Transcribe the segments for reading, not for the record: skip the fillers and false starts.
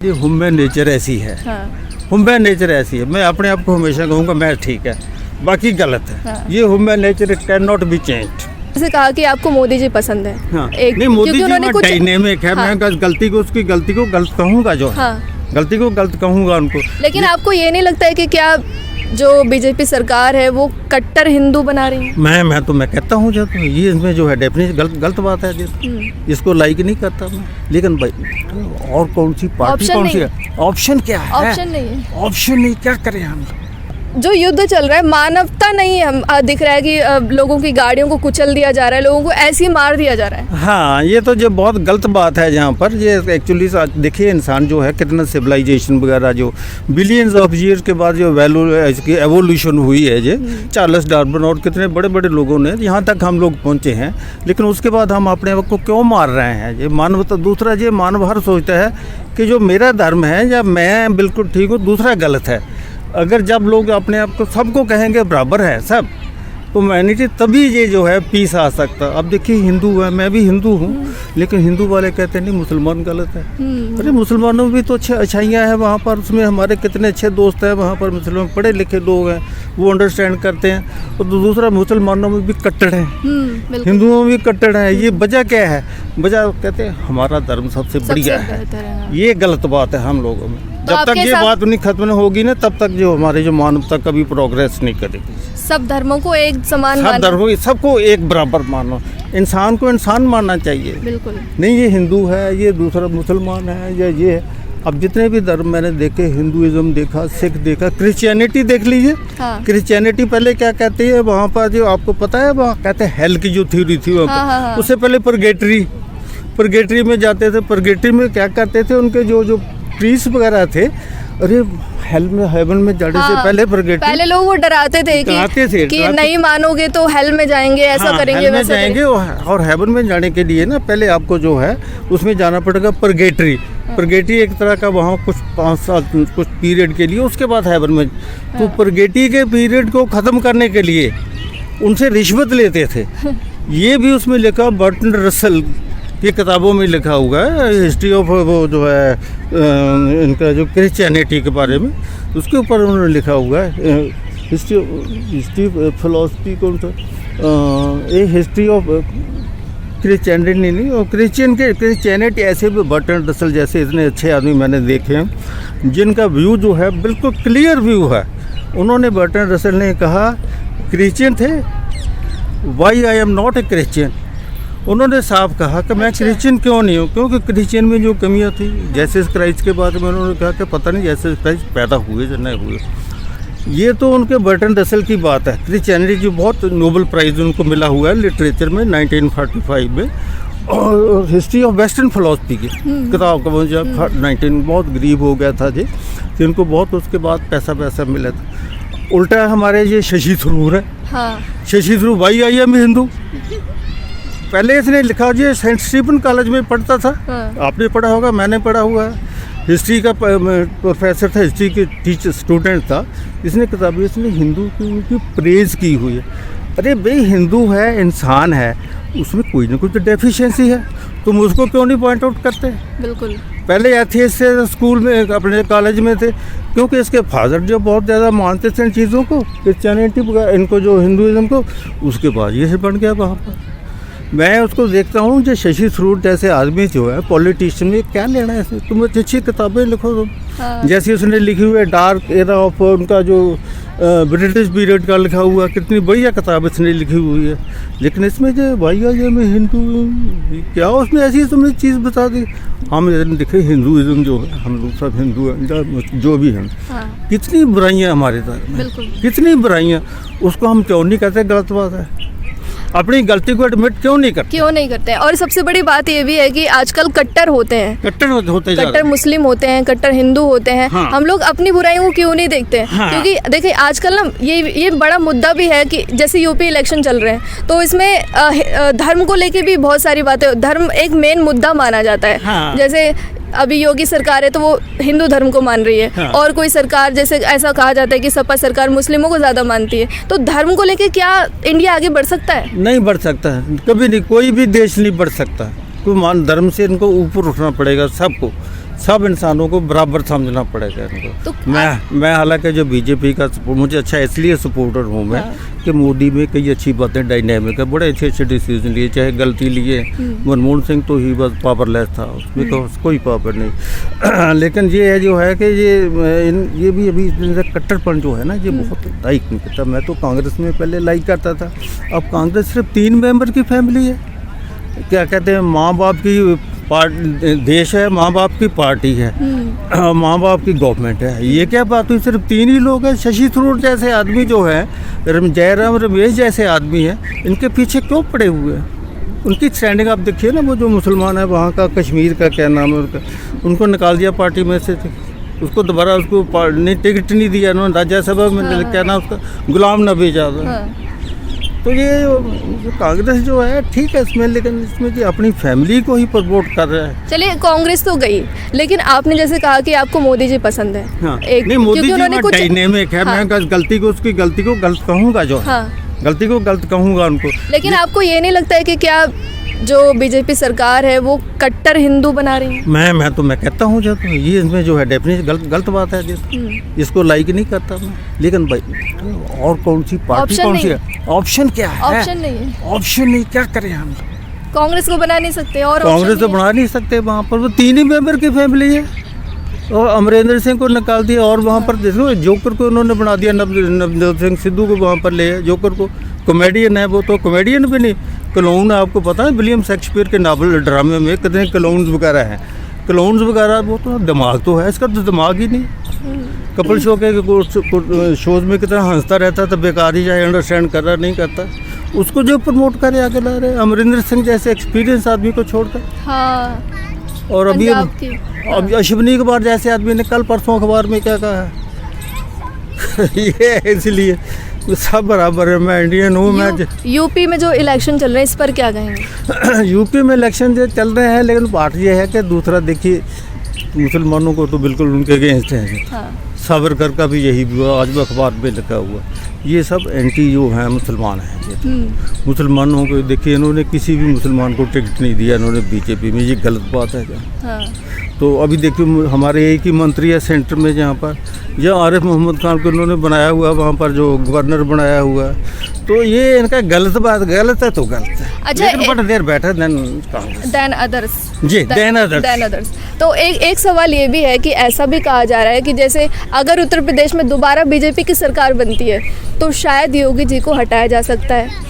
ये human nature ऐसी है। हाँ। ह्यूमन नेचर ऐसी है। मैं अपने आप को हमेशा कहूँगा मैं ठीक है, बाकी गलत है। हाँ। ये human nature can not be changed. जैसे कहा कि आपको मोदी जी पसंद है। हाँ। एक नहीं, मोदी क्योंकि जी उन्होंने कुछ डायनेमिक है। हाँ। मैं गलती को उसकी गलती को गलत कहूँगा जो है। हाँ। गलती को गलत कहूँगा उनको। लेकिन आपको ये नहीं लगता है कि क्या जो बीजेपी सरकार है वो कट्टर हिंदू बना रही है? मैं कहता हूँ जब ये इसमें जो है डेफिनेशन गलत बात है। इसको लाइक नहीं करता मैं, लेकिन भाई और कौन सी पार्टी ऑप्शन कौन सी नहीं है? ऑप्शन क्या है? ऑप्शन नहीं है। ऑप्शन नहीं, क्या करें हम? जो युद्ध चल रहा है मानवता नहीं है। हम दिख रहा है कि लोगों की गाड़ियों को कुचल दिया जा रहा है, लोगों को ऐसे ही मार दिया जा रहा है। हाँ, ये तो जो बहुत गलत बात है जहाँ पर ये एक्चुअली देखिए इंसान जो है कितना सिविलाइजेशन वगैरह जो बिलियंस ऑफ ईयर्स के बाद जो वैल्यू इसकी एवोल्यूशन हुई है ये चार्ल्स डार्विन और कितने बड़े बड़े लोगों ने यहाँ तक हम लोग पहुँचे हैं, लेकिन उसके बाद हम अपने आप को क्यों मार रहे हैं? ये मानवता। दूसरा ये मानव हर सोचता है कि जो मेरा धर्म है या मैं बिल्कुल ठीक हूँ, दूसरा गलत है। अगर जब लोग अपने आप को सबको कहेंगे बराबर है सब, तो ह्यूमैनिटी तभी ये जो है पीस आ सकता। अब देखिए हिंदू है, मैं भी हिंदू हूँ, लेकिन हिंदू वाले कहते हैं नहीं मुसलमान गलत है। अरे मुसलमानों में भी तो अच्छाइयाँ हैं वहाँ पर, उसमें हमारे कितने अच्छे दोस्त हैं वहाँ पर, मुसलमान पढ़े लिखे लोग हैं, वो अंडरस्टैंड करते हैं। और दूसरा मुसलमानों में भी कट्टर हैं, हिंदुओं में भी कट्टर हैं। ये वजह क्या है? वजह कहते हैं हमारा धर्म सबसे बढ़िया है। ये गलत बात है हम लोगों में। जब तक ये बात नहीं खत्म नहीं होगी ना, तब तक जो हमारे जो मानवता कभी प्रोग्रेस नहीं करेगी। सब धर्मों को एक समान सब धर्मों सबको एक बराबर मानो, इंसान को इंसान मानना चाहिए। बिल्कुल नहीं ये हिंदू है, ये दूसरा मुसलमान है या ये है। अब जितने भी धर्म मैंने देखे, हिंदुइज्म देखा, सिख देखा, क्रिश्चियनिटी देख लीजिए। हाँ। क्रिश्चियनिटी पहले क्या कहती है वहाँ पर, जो आपको पता है वहाँ कहते हैं हेल की जो थ्योरी थी वहाँ पर। हाँ। उससे पहले परगेटरी में जाते थे। परगेटरी में क्या करते थे उनके जो प्रीस्ट वगैरह थे, अरे हेल में हेवन में जाने से पहले पहले लोग वो डराते थे कि नहीं मानोगे तो हेल में जाएंगे, ऐसा करेंगे, हेल में जाएंगे। और हेवन में जाने के लिए ना पहले आपको जो है उसमें जाना पड़ेगा परगेटरी। परगेटरी एक तरह का वहाँ कुछ 5 साल कुछ पीरियड के लिए, उसके बाद हेवन में। तो परगेटरी के पीरियड को ख़त्म करने के लिए उनसे रिश्वत लेते थे। ये भी उसमें लिखा, बर्टन रसल की किताबों में लिखा हुआ है, हिस्ट्री ऑफ वो जो है इनका जो क्रिश्चियनिटी के बारे में, उसके ऊपर उन्होंने लिखा हुआ है। हिस्ट्री फिलोसफी कौन सा, ये हिस्ट्री ऑफ क्रिश्चियनिटी नहीं, और क्रिश्चियनिटी ऐसे भी बर्टन रसल जैसे इतने अच्छे आदमी मैंने देखे हैं जिनका व्यू जो है बिल्कुल क्लियर व्यू है। उन्होंने बर्टन रसल ने कहा, क्रिश्चियन थे, why I am not a Christian. उन्होंने साफ कहा कि मैं क्रिश्चियन क्यों नहीं हूँ, क्योंकि क्रिश्चियन में जो कमियाँ थी, जैसे क्राइस्ट के बारे में उन्होंने कहा कि पता नहीं जैसे क्राइस्ट पैदा हुए या नहीं हुए। ये तो उनके बर्टन रसल की बात है। क्रिश्चियनिटी जो बहुत नोबेल प्राइज़ उनको मिला हुआ है लिटरेचर में 1945 में, और हिस्ट्री ऑफ वेस्टर्न फिलोसफी की किताब का मुझे 19 बहुत गरीब हो गया था जी, जिनको बहुत उसके बाद पैसा मिला था। उल्टा हमारे ये शशि थरूर है। हाँ। शशि थरूर भाई आई एम हिंदू। पहले इसने लिखा, जी सेंट स्टीफन कॉलेज में पढ़ता था। हाँ। आपने पढ़ा होगा, मैंने पढ़ा हुआ है। हिस्ट्री का प्रोफेसर था, हिस्ट्री के टीचर स्टूडेंट था। इसने किताबें इसने हिंदू की उनकी प्रेज की हुई है। अरे भाई हिंदू है, इंसान है, उसमें कोई ना कोई तो डेफिशिएंसी है, तुम उसको क्यों नहीं पॉइंट आउट करते? बिल्कुल। पहले एथियस्ट से स्कूल में अपने कॉलेज में थे, क्योंकि इसके फादर जो बहुत ज़्यादा मानते थे इन चीज़ों को, क्रिश्चियनिटी इनको जो हिंदुइज्म को, उसके बाद ये बन गया वहाँ पर। मैं उसको देखता हूँ जो शशि थरूर जैसे आदमी जो है पॉलिटिशियन में क्या लेना है इसमें? तुम अच्छी किताबें लिखो तुम। हाँ। जैसे उसने लिखी हुई है डार्क एरा ऑफ, उनका जो ब्रिटिश पीरियड का लिखा हुआ, कितनी बढ़िया किताब इसने लिखी हुई है। लेकिन इसमें जो भैया ये मैं हिंदू क्या, उसमें ऐसी तुमने चीज़ बता दी। हम देखे हिंदुइज्म जो है, हम लोग सब हिंदू हैं जो भी हैं। हाँ। कितनी बुराइयाँ हमारे धर्म में, कितनी बुराइयाँ, उसको हम क्यों नहीं कहते? गलत बात है। अपनी गलती को एडमिट क्यों नहीं करते? और सबसे बड़ी बात ये भी है कि आजकल कट्टर होते हैं, कट्टर मुस्लिम होते हैं, कट्टर हिंदू होते हैं। हाँ। हम लोग अपनी बुराइयों को क्यों नहीं देखते? हाँ। क्योंकि देखिए आजकल ना ये बड़ा मुद्दा भी है कि जैसे यूपी इलेक्शन चल रहे हैं, तो इसमें धर्म को लेके भी बहुत सारी बातें, धर्म एक मेन मुद्दा माना जाता है। हाँ। जैसे अभी योगी सरकार है तो वो हिंदू धर्म को मान रही है। हाँ। और कोई सरकार, जैसे ऐसा कहा जाता है कि सपा सरकार मुस्लिमों को ज़्यादा मानती है। तो धर्म को लेके क्या इंडिया आगे बढ़ सकता है? नहीं बढ़ सकता है, कभी नहीं। कोई भी देश नहीं बढ़ सकता। कोई मान धर्म से इनको ऊपर उठना पड़ेगा सबको। सब इंसानों को बराबर समझना पड़ेगा इनको। तो मैं हालांकि जो बीजेपी का मुझे अच्छा इसलिए सपोर्टर हूँ मैं कि मोदी में कई अच्छी बातें डायनेमिक है, बड़े अच्छे अच्छे डिसीजन लिए, चाहे गलती लिए। मनमोहन सिंह तो ही बस पावरलेस था, उसमें तो कोई पावर नहीं। लेकिन ये है जो है कि ये भी अभी कट्टरपन जो है ना, ये बहुत लाइक नहीं करता। मैं तो कांग्रेस में पहले लाइक करता था, अब कांग्रेस सिर्फ 3 मेंबर की फैमिली है। क्या कहते हैं, माँ बाप की देश है, माँ बाप की पार्टी है, माँ बाप की गवर्नमेंट है। ये क्या बात हुई, सिर्फ 3 ही लोग हैं। शशि थरूर जैसे आदमी जो है, जयराम रमेश जैसे आदमी हैं, इनके पीछे क्यों पड़े हुए हैं? उनकी स्टैंडिंग आप देखिए ना, वो जो मुसलमान है वहाँ का, कश्मीर का क्या नाम है उनका, उनको निकाल दिया पार्टी में से, उसको दोबारा उसको टिकट नहीं दिया उन्होंने राज्यसभा में। क्या नाम उसका, गुलाम नबी आज़ाद। तो ये जो कांग्रेस जो है ठीक है इसमें, लेकिन इसमें कि अपनी फैमिली को ही प्रमोट कर रहा है। चलिए कांग्रेस तो गई, लेकिन आपने जैसे कहा कि आपको मोदी जी पसंद है। हाँ। नहीं, मोदी जी डायनेमिक है। हाँ। मैं गलती को गलत कहूँगा जो है, गलती को गलत कहूँगा उनको। लेकिन आपको ये नहीं लगता है कि क्या जो बीजेपी सरकार है वो कट्टर हिंदू बना रही है? मैं कहता हूँ जब ये इसमें जो है डेफिनेशन गलत बात है, इसको लाइक नहीं करता मैं। लेकिन भाई और कौन सी पार्टी, कौन सी ऑप्शन क्या है? ऑप्शन नहीं है, ऑप्शन नहीं, क्या करें हम? कांग्रेस को बना नहीं सकते, और कांग्रेस तो बना नहीं सकते। वहाँ पर वो 3 ही मेंबर की फैमिली है, और अमरिंदर सिंह को निकाल दिया, और वहाँ पर देखो जोकर को उन्होंने बना दिया, नवजोत सिंह सिद्धू को वहाँ पर ले। जोकर को कॉमेडियन है, वो तो कॉमेडियन भी नहीं, क्लाउन है। आपको पता है विलियम शेक्सपियर के नावल ड्रामे में कितने क्लाउन्स वगैरह हैं, क्लाउन्स वगैरह। वो तो दिमाग तो है, इसका तो दिमाग ही नहीं। कपिल शो के शोज में कितना हंसता रहता था, बेकार ही, चाहे अंडरस्टैंड कर रहा नहीं करता, उसको जो प्रमोट करे आगे ला रहे। अमरिंदर सिंह जैसे एक्सपीरियंस आदमी को छोड़कर। हाँ। और अभी अब अश्विनी कुमार जैसे आदमी ने कल परसों अखबार में क्या कहा है ये इसलिए सब बराबर है, मैं इंडियन हूँ। मैं यूपी में जो इलेक्शन चल रहे हैं इस पर क्या कहेंगे? यूपी में इलेक्शन जो चल रहे हैं, लेकिन बात ये है कि दूसरा देखिए, मुसलमानों को तो बिल्कुल उनके अगेंस्ट है। हाँ। सावरकर का भी यही हुआ, आज भी अखबार में लिखा हुआ। ये सब एंटी जो हैं मुसलमान हैं। ये तो मुसलमानों को देखिए, इन्होंने किसी भी मुसलमान को टिकट नहीं दिया इन्होंने बीजेपी में, ये गलत बात है क्या? हाँ। तो अभी देखिए हमारे एक ही मंत्री है सेंटर में, जहाँ पर जो आरिफ मोहम्मद खान को इन्होंने बनाया हुआ, वहाँ पर जो गवर्नर बनाया हुआ है। तो ये इनका गलत बात, गलत है तो गलत है। अच्छा, but there better than others. जी, देन अदर्स। तो एक सवाल ये भी है कि ऐसा भी कहा जा रहा है कि जैसे अगर उत्तर प्रदेश में दोबारा बीजेपी की सरकार बनती है तो शायद योगी जी को हटाया जा सकता है।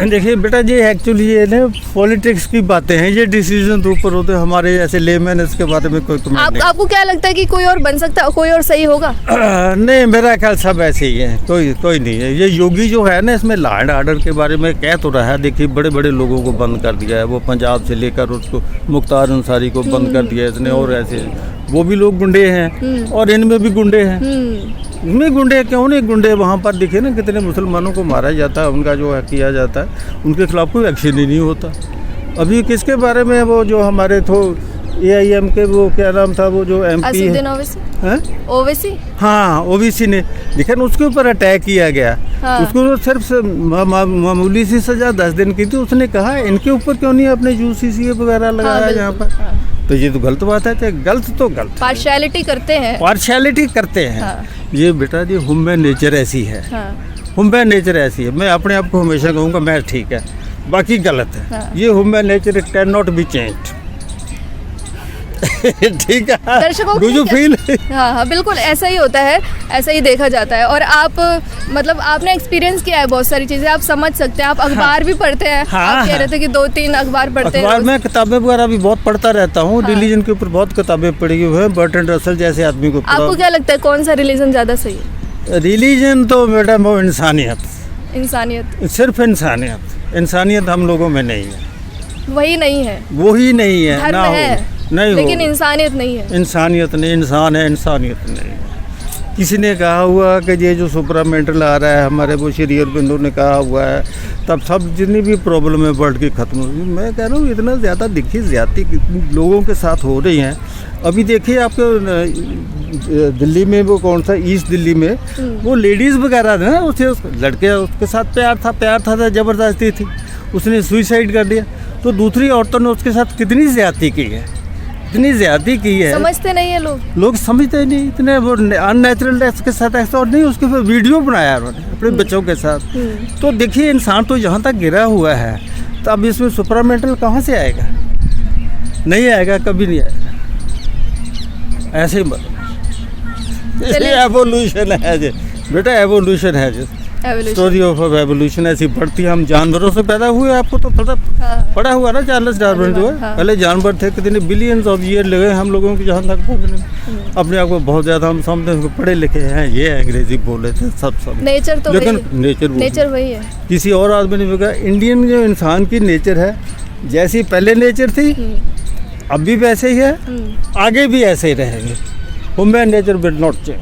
देखिए बेटा जी, एक्चुअली ये ना पॉलिटिक्स की बातें हैं, ये डिसीजन तो ऊपर होते हैं, हमारे जैसे लेमैन इसके बारे में कोई कमेंट नहीं। आपको क्या लगता है कि कोई और बन सकता है, कोई और सही होगा? नहीं, मेरा ख्याल सब ऐसे ही है, कोई नहीं है। ये योगी जो है ना, इसमें लॉ एंड ऑर्डर के बारे में कह तो रहा है। देखिए बड़े बड़े लोगों को बंद कर दिया है, वो पंजाब से लेकर उसको मुख्तार अंसारी को बंद कर दिया इसने, और ऐसे वो भी लोग गुंडे हैं, और इनमें भी गुंडे हैं। इनमें गुंडे क्यों नहीं गुंडे, वहाँ पर दिखे ना कितने मुसलमानों को मारा जाता है, उनका जो है किया जाता है, उनके खिलाफ कोई एक्शन ही नहीं होता। अभी किसके बारे में, वो जो हमारे AIM के वो क्या नाम था, वो जो MP है ओवैसी, हाँ ओवैसी ने, लेकिन उसके ऊपर अटैक किया गया। हाँ। उसको सिर्फ मामूली सी सजा 10 दिन की थी। उसने कहा इनके ऊपर क्यों नहीं अपने UCC वगैरह लगाया यहाँ पर। हाँ। तो ये तो गलत बात है, गलत तो गलत, पार्शियलिटी करते हैं। हाँ। ये बेटा जी ह्यूमन नेचर ऐसी है। हाँ। ह्यूमन नेचर ऐसी है, मैं अपने आप को हमेशा कहूँगा मैं ठीक है, बाकी गलत है। हाँ। ये human nature can not be changed. ठीक है, दर्शकों डू यू फील? हाँ, बिल्कुल ऐसा ही होता है, ऐसा ही देखा जाता है। और आप मतलब आपने एक्सपीरियंस किया है बहुत सारी चीजें, आप समझ सकते हैं। आप अखबार भी पढ़ते हैं। हाँ, आप कह रहे थे कि 2-3 अखबार पढ़ते हैं। मैं किताबें वगैरह भी बहुत पढ़ता रहता हूँ। रिलीजन के ऊपर बहुत किताबें पढ़ी हुई हैं, बर्ट्रैंड रसल जैसे आदमी को। आपको क्या लगता है कौन सा रिलीजन ज्यादा सही है? रिलीजन तो मैडम वो इंसानियत, सिर्फ इंसानियत हम लोगों में नहीं है। वही नहीं है, धर्म है नहीं, लेकिन इंसानियत नहीं है। इंसानियत नहीं, इंसान है, इंसानियत नहीं। किसी ने कहा हुआ कि ये जो सुपरा मेंटल आ रहा है हमारे, वो श्री अरबिंदो ने कहा हुआ है, तब सब जितनी भी प्रॉब्लम है वर्ल्ड की खत्म होगी। मैं कह रहा हूँ इतना ज़्यादा देखिए ज्यादती लोगों के साथ हो रही हैं। अभी देखिए आपके दिल्ली में वो कौन सा ईस्ट दिल्ली में वो लेडीज़ वगैरह ना, उसे लड़के उसके साथ प्यार था ज़बरदस्ती थी, उसने सुइसाइड कर दिया। तो दूसरी औरतों ने उसके साथ कितनी ज़्यादती की है। इतनी ज्यादा की है, समझते नहीं है लोग समझते ही नहीं, इतने वो अननेचुरल के साथ ऐसा, और नहीं उसके फिर वीडियो बनाया उन्होंने अपने बच्चों के साथ। तो देखिए इंसान तो यहाँ तक गिरा हुआ है, तो अब इसमें सुपरामेंटल कहाँ से आएगा? नहीं आएगा, कभी नहीं आएगा। ऐसे ही एवोल्यूशन है जी बेटा, एवोल्यूशन है जी, स्टोरी ऑफ एवोल्यूशन ऐसी बढ़ती है। हम जानवरों से पैदा हुए, आपको तो पता पड़ा हुआ ना, चार्ल्स डार्विन जो है, पहले जानवर थे, कितने बिलियंस ऑफ ईयर लगे हम लोगों की जहाँ तक पहुँचने में। अपने आप को बहुत ज़्यादा हम समझते हैं, पढ़े लिखे हैं, ये अंग्रेजी बोले थे सब, नेचर तो लेकिन नेचर वही है, किसी और आदमी ने कहा। इंडियन जो इंसान की नेचर है, जैसी पहले नेचर थी अब भी वैसे ही है, आगे भी ऐसे ही रहेंगे। Human nature will not change,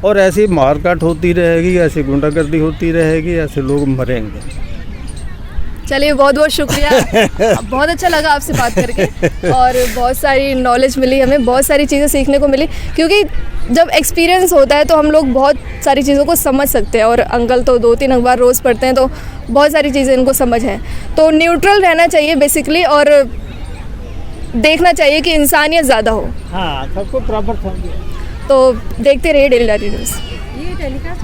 और ऐसी मारकाट होती रहेगी, ऐसी गुंडागर्दी होती रहेगी, ऐसे लोग मरेंगे। चलिए बहुत बहुत शुक्रिया, बहुत अच्छा लगा आपसे बात करके, और बहुत सारी नॉलेज मिली हमें, बहुत सारी चीज़ें सीखने को मिली, क्योंकि जब एक्सपीरियंस होता है तो हम लोग बहुत सारी चीज़ों को समझ सकते हैं। और अंकल तो 2-3 अखबार रोज़ पढ़ते हैं, तो बहुत सारी चीज़ें इनको समझ है। तो न्यूट्रल रहना चाहिए बेसिकली, और देखना चाहिए कि इंसानियत ज़्यादा हो। हाँ, सबको बराबर समझिए। तो देखते रहिए डेली न्यूज़। ये टेलीकास्ट